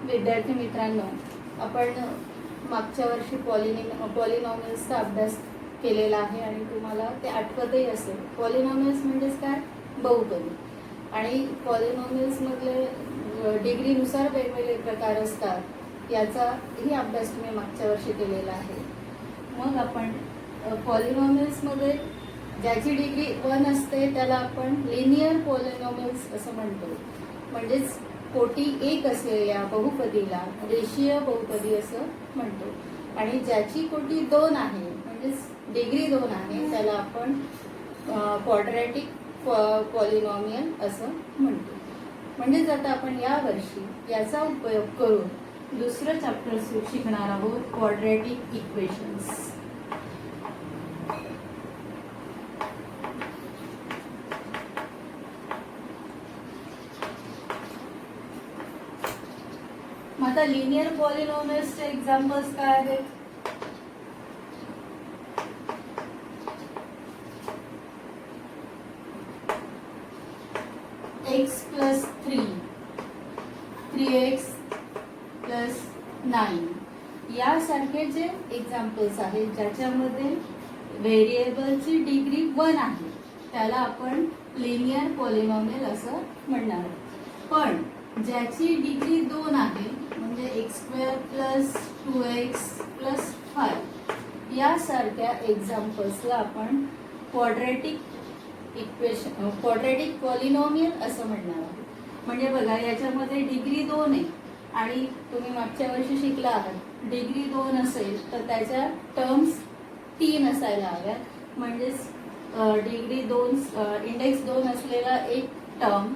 विद्यार्थी मित्रांनो, आपण मागच्या वर्षी पॉलिनॉमियल्सचा अभ्यास केलेला आहे आणि तुम्हाला ते आठवतही असेल. पॉलिनॉमियल्स म्हणजेच काय? बहुपदी. आणि पॉलिनॉमियल्समधले डिग्रीनुसार वेगवेगळे प्रकार असतात, याचाही अभ्यास तुम्ही मागच्या वर्षी केलेला आहे. मग आपण पॉलिनॉमियल्समध्ये ज्याची डिग्री 1 असते त्याला आपण लिनियर पॉलिनॉमियल्स असं म्हणतो. म्हणजेच कोटी 1 असलेल्या बहुपदीला रेषीय बहुपदी असं म्हणतो. आणि ज्याची कोटी 2 आहे म्हणजेच डिग्री 2 आहे त्याला आपण क्वाड्रॅटिक पॉलिनॉमियल असं म्हणतो. म्हणजेच आता आपण या वर्षी याचा उपयोग करून दुसरं चॅप्टर शिकणार आहोत, क्वाड्रॅटिक इक्वेशन्स. आता लिनियर पॉलिनॉमियल्सचे एक्झाम्पल्स काय आहेत? x + 3, 3x + 9 यासारखे जे एक्झाम्पल्स आहेत ज्याच्यामध्ये व्हेरिएबलची डिग्री 1 आहे त्याला आपण लिनियर पॉलिनॉमियल असं म्हणणार. पण ज्याची डिग्री 2 आहे म्हणजे x² + 2x + 5 यासारख्या एक्झाम्पल्सला आपण क्वाड्रॅटिक पॉलिनॉमियल असं म्हणणार आहोत. म्हणजे बघा, याच्यामध्ये डिग्री 2 आहे आणि तुम्ही मागच्या वर्षी शिकला आहात डिग्री 2 असेल तर त्याच्या टर्म्स 3 असायला हव्यात. म्हणजेच डिग्री 2 इंडेक्स 2 असलेला एक टर्म,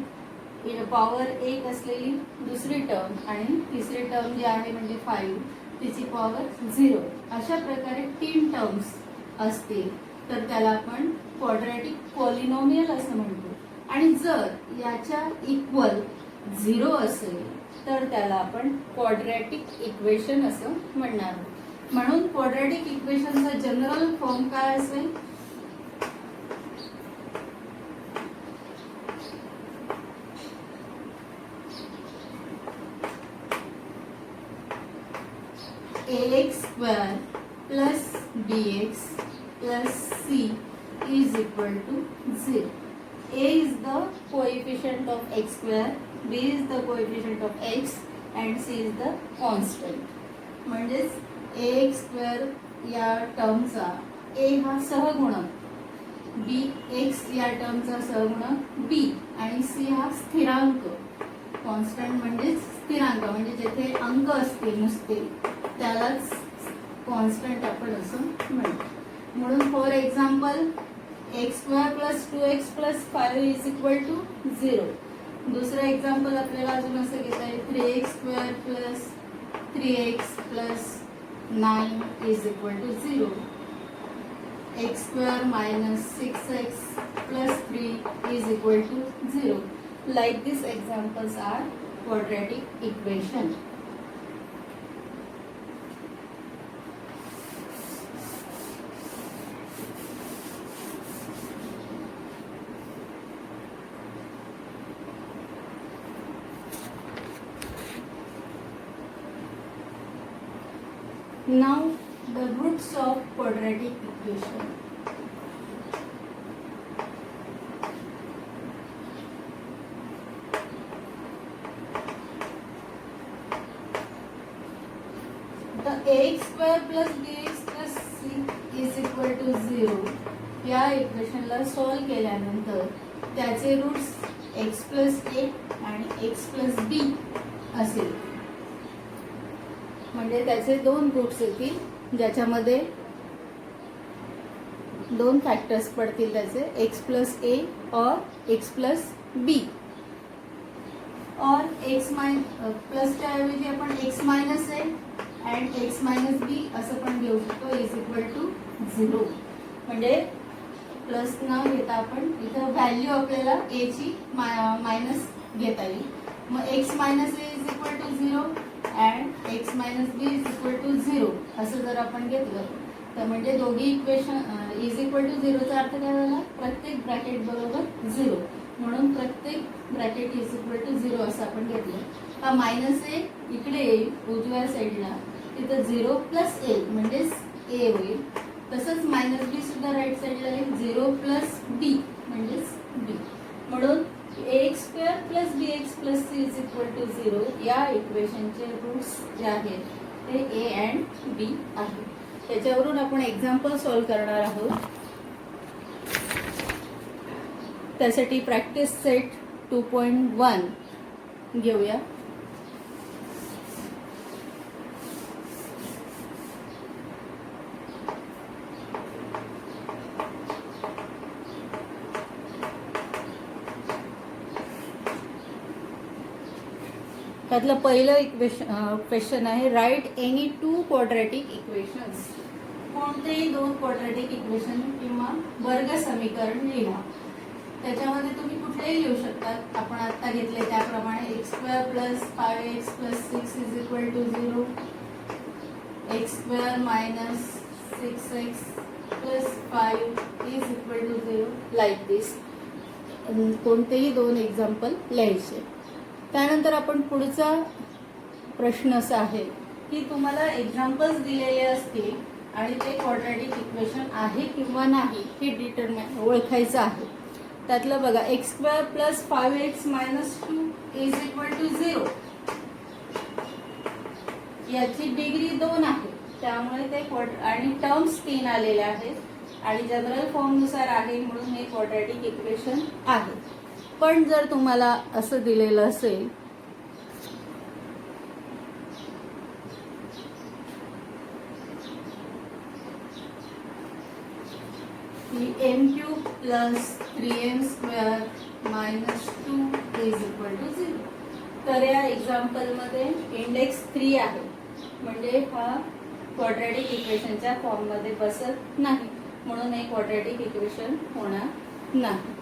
पॉवर 1 असलेली दुसरी टर्म आणि तिसरी टर्म जी आहे म्हणजे 5 तिची पॉवर 0 अशा प्रकारे 3 टर्म्स असतील तर त्याला आपण क्वाड्रॅटिक पॉलिनॉमियल असं म्हणतो. आणि जर याच्या इक्वल 0 असेल तर त्याला आपण क्वाड्रॅटिक इक्वेशन असं म्हणणार आहोत. म्हणून क्वाड्रॅटिक इक्वेशनचा जनरल फॉर्म काय असेल? ax² + bx + c is equal to 0. A is the coefficient of x², b is the coefficient of x and c is the constant. म्हणजेच ax² या टर्मचा a हा सहगुणक, bx या टर्मचा सहगुणक b आणि c हा स्थिरांक. कॉन्स्टंट म्हणजेच स्थिरांक, म्हणजे जेथे अंक असतील नुसते त्यालाच कॉन्स्टंट आपण असं म्हणतो. म्हणून for example x² + 2x + 5 is equal to 0. दुसरं एक्झाम्पल आपल्याला अजून असं घेता येईल 3x² + 3x + 9 is equal to 0. x² - 6x + 3 is equal to 0. Like these examples are quadratic equation. Now the roots of quadratic equation. The ax² + bx + c is equal to 0 या इक्वेशनला solve केल्यानंतर त्याचे roots x + a आणि x + b असेल. म्हणजे त्याचे 2 roots येतील ज्याच्यामध्ये 2 factors पडतील त्याचे x + a और x + b. और x प्लसच्या ऐवजी आपण x - a and x - b असं पण घेऊ शकतो इज इक्वल टू 0. म्हणजे प्लस न घेता आपण इथं व्हॅल्यू आपल्याला a ची मायनस घेता येईल. मग x - a is equal to 0 and x - b is equal to 0 असं जर आपण घेतलं तर म्हणजे दोघी इक्वेशन इज इक्वल टू 0चा अर्थ काय झाला? प्रत्येक ब्रॅकेट बरोबर 0. म्हणून प्रत्येक ब्रॅकेट इज इक्वल टू 0 असं आपण घेतलं. हा मायनस ए इकडे येईल उजव्या साईडला, तिथं 0 प्लस ए म्हणजेच ए होईल. तसंच मायनस बी सुद्धा राईट साईडला येईल, 0 प्लस बी म्हणजेच बी. म्हणून ax square plus bx plus c is equal to 0 या इक्वेशनचे रूट्स जे आहेत ते ए अँड बी आहेत. त्याच्यावरून आपण एक्झाम्पल सॉल्व करणार आहोत. त्यासाठी प्रॅक्टिस सेट 2.1 घेऊया. त्यातलं पहिलं क्वेश्चन आहे राईट एनी 2 क्वाड्रॅटिक इक्वेशन्स. कोणतेही 2 क्वाड्रॅटिक इक्वेशन किंवा वर्ग समीकरण लिहा. त्याच्यामध्ये तुम्ही कुठलेही लिहू शकतात. आपण आता घेतले त्याप्रमाणे X square plus 5x plus 6 is equal to 0, X square minus 6x plus 5 is equal to 0, like this. कोणतेही 2 एक्झाम्पल लिहायचे. त्यानंतर आपण पुढचा प्रश्न असा आहे की तुम्हाला एक्झाम्पल्स दिलेले असतील आणि ते क्वाड्रॅटिक इक्वेशन आहे किंवा नाही हे ओळखायचं आहे. त्यातलं बघा x square plus 5x minus 2 is equal to 0. याची डिग्री 2 आहे, त्यामुळे ते आणि टर्म्स 3 आलेले आहेत आणि जनरल फॉर्म नुसार आहे म्हणून हे क्वाड्रॅटिक इक्वेशन आहे. पण जर तुम्हाला असं दिलेलं असेल की m cube plus 3m square minus 2 is equal to 0, तर या एक्झाम्पलमध्ये इंडेक्स 3 आहे म्हणजे हा क्वाड्रॅटिक इक्वेशनच्या फॉर्ममध्ये बसत नाही, म्हणून हे क्वाड्रॅटिक इक्वेशन होणार नाही.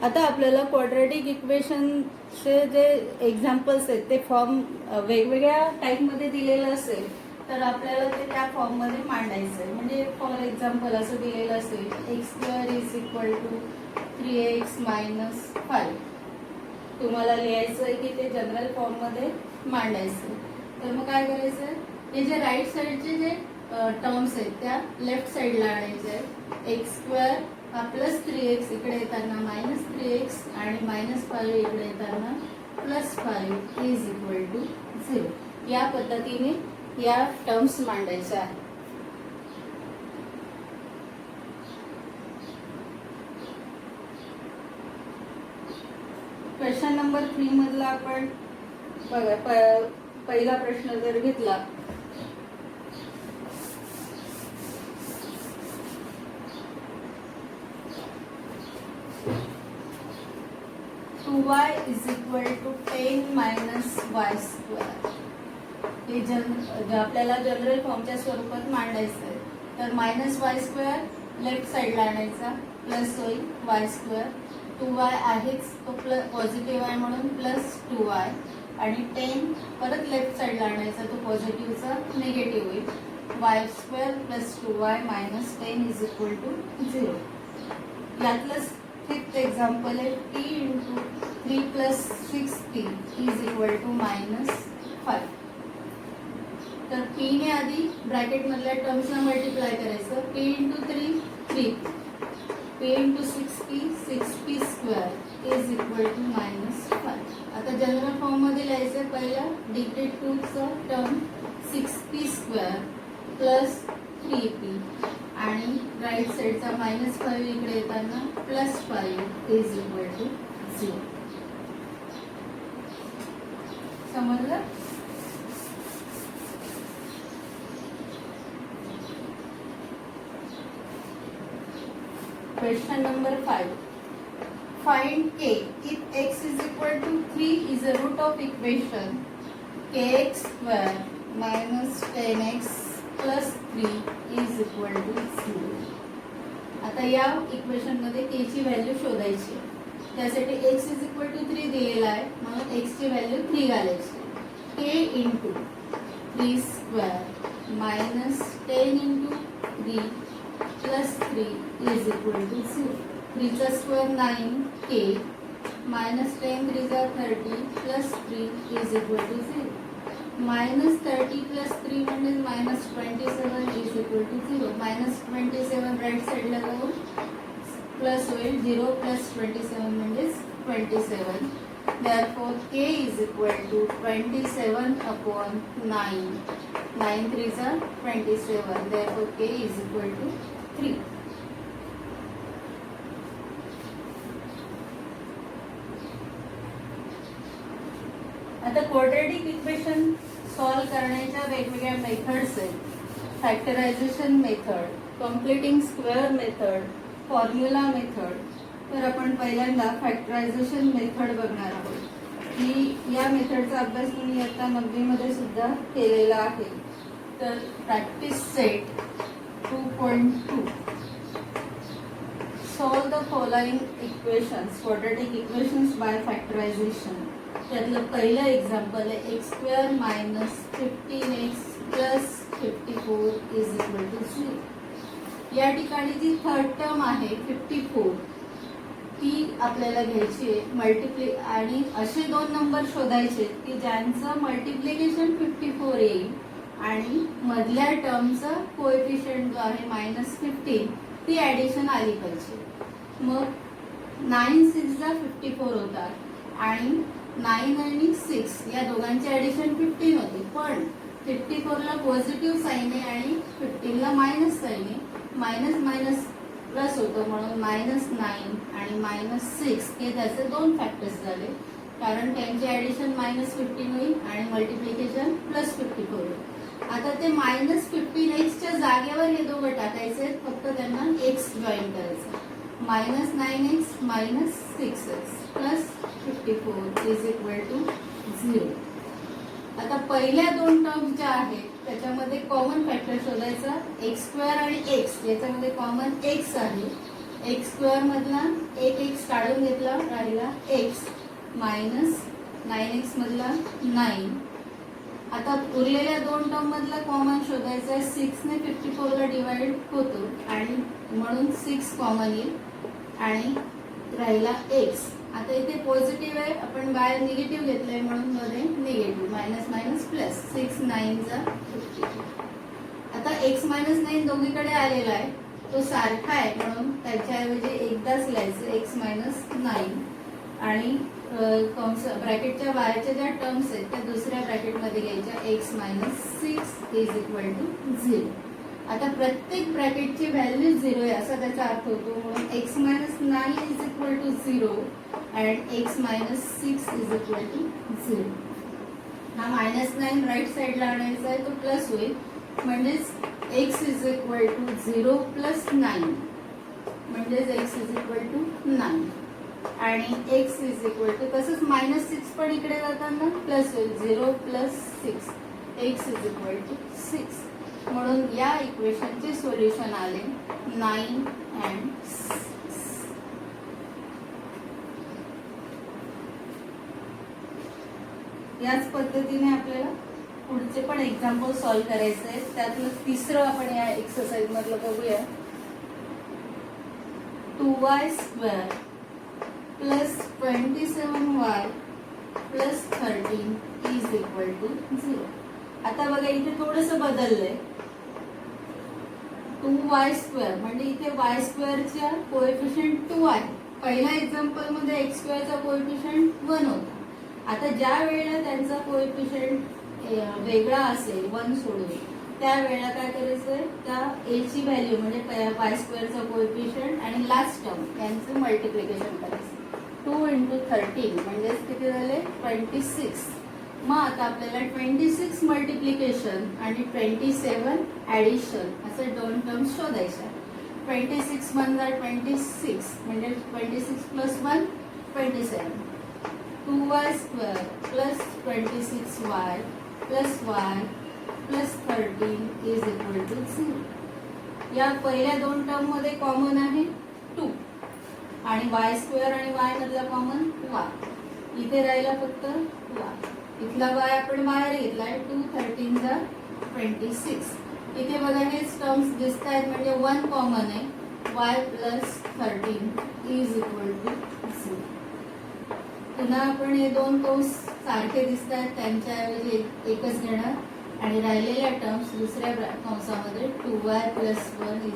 आता आपल्याला क्वाड्रॅटिक इक्वेशनचे जे एक्झाम्पल्स आहेत ते फॉर्म वेगवेगळ्या टाईपमध्ये दिलेलं असेल तर आपल्याला ते त्या फॉर्ममध्ये मांडायचं आहे. म्हणजे फॉर एक्झाम्पल असं दिलेलं असेल x square is equal to 3x minus 5. तुम्हाला लिहायचं आहे की ते जनरल फॉर्ममध्ये मांडायचं. तर मग काय करायचं आहे, हे जे राईट साईडचे जे टर्म्स आहेत त्या लेफ्ट साईडला आणायचे आहेत. एक्स स्क्वेअर हा प्लस 3x इकडे येताना मायनस 3x आणि मायनस 5 इकडे येताना प्लस 5 इज इक्वल टू 0. या पद्धतीने या टर्म्स मांडायच्या आहेत. क्वेश्चन नंबर 3 मधला आपण बघा पहिला प्रश्न जर घेतला 2y is equal to 10 minus y square. हे आपल्याला जनरल फॉर्मच्या स्वरूपात मांडायचं आहे. तर मायनस वाय स्क्वेअर लेफ्ट साईडला आणायचा, प्लस होईल वाय स्क्वेअर. 2y आहेच, तो पॉझिटिव्ह आहे म्हणून प्लस 2y आणि 10 परत लेफ्ट साईडला आणायचा, तो पॉझिटिव्हचा निगेटिव्ह होईल. Y square plus 2y minus 10 is equal to 0. यातलंच फिफ्थ एक्झाम्पल आहे t into 3 plus 6t is equal to minus 5. तर p ने आधी ब्रॅकेटमधल्या टर्म्सला मल्टिप्लाय करायचं. p into 3 3, p into 6p 6p square is equal to minus 5. आता general फॉर्ममध्ये लिहायचं पहिलं डिग्री 2चं term 6p square plus 3p आणि राईट साईडचा मायनस 5 इकडे येताना प्लस 5 इज इक्वल टू 0. समजलं? Question number 5. Find k if x is equal to 3 is a root of equation kx square minus 10x plus 3 is equal to 0. आता या equation मध्ये k ची value शोधायची. त्यासाठी x is equal to 3 दिलेला आहे म्हणून x ची व्हॅल्यू 3 घालायची. k into 3 square minus 10 into 3 plus 3 is equal to 0. 3 चा स्क्वेअर 9k माइनस 10 3 जा 30 plus 3 is equal to 0. Minus 30 plus 3 म्हणजे minus 27 is equal to 0. Minus 27 right साईडला जाऊन प्लस होईल. 0 प्लस 27 म्हणजे 27. Therefore k is equal to 27 upon 9. 9 3s are 27. Therefore k is equal to 3. आता quadratic equation solve करण्याच्या वेगवेगळ्या methods आहेत. Factorization method, completing square method, formula method. तर आपण पहिल्यांदा फॅक्टरायझेशन मेथड बघणार आहोत. की या मेथडचा अभ्यास मी आता 9वी मध्ये सुद्धा केलेला आहे. तर practice set 2.2. Solve the following equations, quadratic equations by factorisation. त्यातलं पहिलं एक्झाम्पल आहे x square minus 15x plus 54 is equal to 0. या ठिकाणी जी थर्ड टर्म आहे 54 ती आपल्याला घ्यायची आहे मल्टिप्ली, आणि असे दोन नंबर शोधायचे की ज्यांचं मल्टिप्लिकेशन 54 येईल आणि मधल्या टर्मचं कोएफिशियंट जो आहे मायनस 15 ती ॲडिशन आली पाहिजे. मग 9 6 जा 54 होतात आणि 9 आणि 6 या दोघांची ॲडिशन 15 होती. पण 54 ला पॉझिटिव्ह साईन आहे आणि 15 ला मायनस साईन आहे. मायनस मायनस प्लस होतं म्हणून मायनस 9 आणि मायनस 6 हे त्याचे दोन फॅक्टर्स झाले. कारण त्यांची ॲडिशन मायनस 15 होईल आणि मल्टिप्लिकेशन प्लस 54 होईल. आता ते मायनस 15x जागेवर हे दोघं टाकायचे, फक्त त्यांना x जॉईन करायचं. Minus 9x minus 6x plus 54 is equal to 0. आता पहिल्या दोन टर्म ज्या आहेत त्याच्यामध्ये कॉमन फॅक्टर शोधायचा. एक्स स्क्वेअर आणि एक्स याच्यामध्ये कॉमन एक्स आहे. एक्स स्क्वेअर मधला एक एक्स काढून घेतला, राहिला एक्स मायनस 9x मधला 9. आता उरलेल्या दोन टर्म मधला कॉमन शोधायचा आहे. 6 ने 54 ला डिवाइड होतो आणि म्हणून 6 कॉमन येईल आणि राहिला एक्स. आता इथे पॉझिटिव्ह आहे, आपण बाहेर निगेटिव्ह घेतलंय म्हणून मध्ये निगेटिव्ह. मायनस मायनस प्लस 6 9 जा 52. आता एक्स मायनस 9 दोघीकडे आलेला आहे, तो सारखा आहे म्हणून त्याच्याऐवजी एकदाच लिहायचं एक्स मायनस 9 आणि ब्रॅकेटच्या बाहेरच्या ज्या टर्म्स आहेत त्या दुसऱ्या ब्रॅकेटमध्ये घ्यायच्या. X minus 6 is equal to 0. आता प्रत्येक ब्रॅकेटची व्हॅल्यू 0 आहे असा त्याचा अर्थ होतो, म्हणून x minus 9 is equal to 0 and x minus 6 is equal to 0. हा मायनस 9 राईट साईडला आणायचा आहे, तो प्लस होईल. म्हणजेच x is equal to 0 plus 9 म्हणजेच एक्स इज इक्वल टू 9 आणि एक्स इज इक्वल टू तसंच मायनस 6 पण इकडे जाताना प्लस होईल. 0 plus 6 x is equal to 6. म्हणून या इक्वेशनचे सोल्युशन आले 9 and 6. याच पद्धतीने आपल्याला पुढचे पण एक्झाम्पल सॉल्व करायचे आहेत. त्यातलं तिसरं आपण या एक्सरसाइज मधलं बघूया. 2y square plus 27y plus 13 is equal to 0. आता बघा इथे थोडंसं बदललंय. 2y स्क्वेअर म्हणजे इथे y स्क्वेअरच्या कोएफिशियंट 2 आहे. पहिल्या एक्झाम्पल मध्ये एक्स स्क्वेअरचा कोएफिशियंट 1 होता. आता ज्या वेळेला त्यांचा कोएफिशियंट वेगळा असेल 1 सोडून, त्यावेळेला काय करायचंय, त्या a ची व्हॅल्यू म्हणजे y स्क्वेअरचा कोएफिशियंट आणि लास्ट टर्म यांचं मल्टिप्लिकेशन करायचं. 2 × 13 म्हणजेच किती झाले 26. मग आता आपल्याला 26 मल्टिप्लिकेशन आणि 27 ॲडिशन असे दोन टर्म्स शोधायच्या. 26 मधला 26 म्हणजे 26 प्लस 1 27. 2y square plus 26y plus y plus 13 is equal to 0. या पहिल्या दोन टर्म मध्ये कॉमन आहे 2 आणि y स्क्वेअर आणि y मधला कॉमन y. इथे राहिला फक्त y. इथला y आपण बाहेर घेतलाय. 2 13 जा 26. इथे बघा हेच टर्म्स दिसत आहेत म्हणजे 1 कॉमन आहे. y plus 13 is equal to 0. पुन्हा आपण हे दोन कंस सारखे दिसत आहेत त्यांच्याऐवजी एकच घेणार आणि राहिलेल्या टर्म्स दुसऱ्या कंसामध्ये 2y + 1 =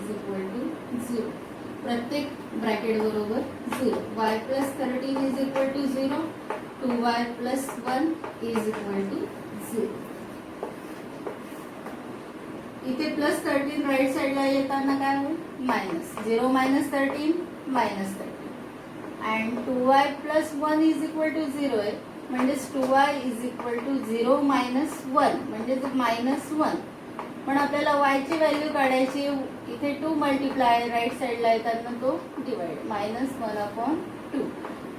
0. प्रत्येक ब्रॅकेट बरोबर 0. y + 13 = 0. 2y + 1 = 0. इथे +13 राईट साईडला येताना काय होईल? मायनस 0 - 13 -13 अँड 2y + 1 = 0 आहे म्हणजेच 2y = 0 - 1 म्हणजे -1. पण आपल्याला y ची व्हॅल्यू काढायची. इथे 2 मल्टिप्लाय राईट साईडला येताना तो डिवाइड -1/2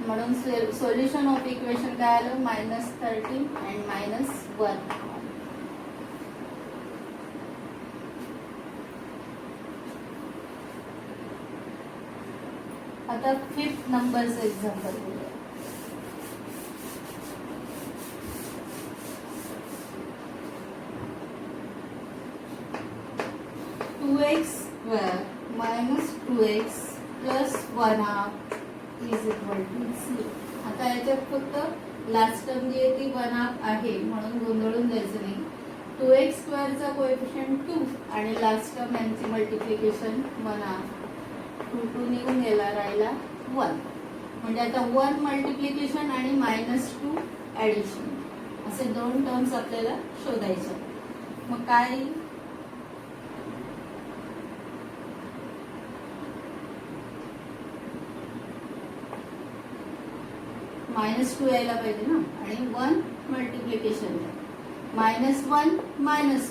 म्हणून सोल्युशन ऑफ इक्वेशन काय आलं? -13 अँड -1. आता 5th नंबरचं एक्झाम्पल बघूया. (2x² - 2x + 1/2 = 0). आता याच्यात फक्त लास्ट टर्म जी आहे ती 1/2 आहे म्हणून गोंधळून जायचं नाही. 2x² चा कोएफिशियंट 2 आणि लास्ट टर्म यांची मल्टिप्लिकेशन 1/2. 2 निघून गेला, राहिला 1. म्हणजे आता 1 मल्टिप्लिकेशन आणि -2 ॲडिशन असे दोन टर्म्स आपल्याला शोधायचे. मग काय -2 यायला पाहिजे ना आणि 1 मल्टिप्लिकेशन -1 -1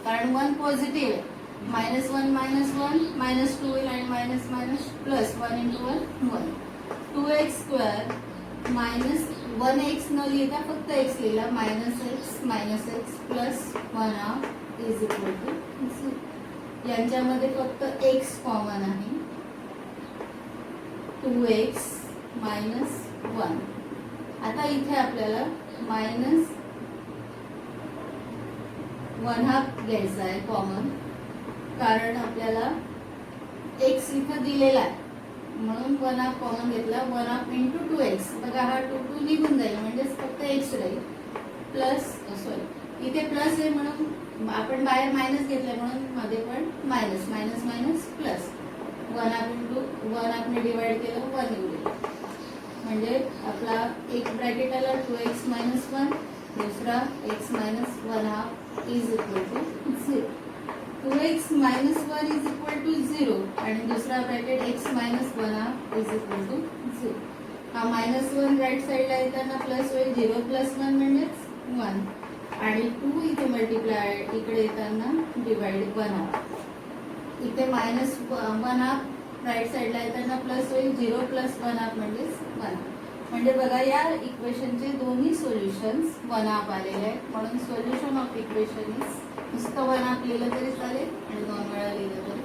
कारण 1 पॉझिटिव्ह आहे. -1 -1 -2 होईल आणि minus minus plus 1 × 1 1. 2x² - 1x न लिहिता फक्त x लिहिला -x + 1/2 = 0. यांच्यामध्ये फक्त x कॉमन आहे. 2x - 1. आता इथे आपल्याला -1/2 घ्यायचा आहे कॉमन कारण आपल्याला x इथं दिलेला आहे म्हणून 1/2 कॉमन घेतला. 1/2 × 2x. बघा हा 2 निघून जाईल म्हणजेच फक्त x राहील. प्लस सॉरी इथे प्लस आहे म्हणून आपण बाहेर मायनस घेतलं म्हणून मध्ये पण मायनस मायनस मायनस प्लस 1/2 ने डिवाइड केलं 1 निघून. म्हणजे आपला एक ब्रॅकेट आला 2x - 1 दुसरा x - 1/2 = 0. 2x - 1 = 0 आणि दुसरा ब्रॅकेट x - 1/2 = 0. हा -1 राईट साईडला येताना प्लस होईल. 0 + 1 म्हणजेच 1 आणि 2 इथे मल्टिप्लाय इकडे येताना डिवाइड 1/2. इथे -1/2 राईट साईडला येताना प्लस होईल. 0 + 1/2 म्हणजेच 1. म्हणजे बघा या इक्वेशनचे दोन्ही सोल्युशन्स 1/2 आलेले आहेत म्हणून सोल्युशन ऑफ इक्वेशन इज नुसतं 1/2 लिहिलं तरी चालेल आणि 2 वेळा लिहिलं तरी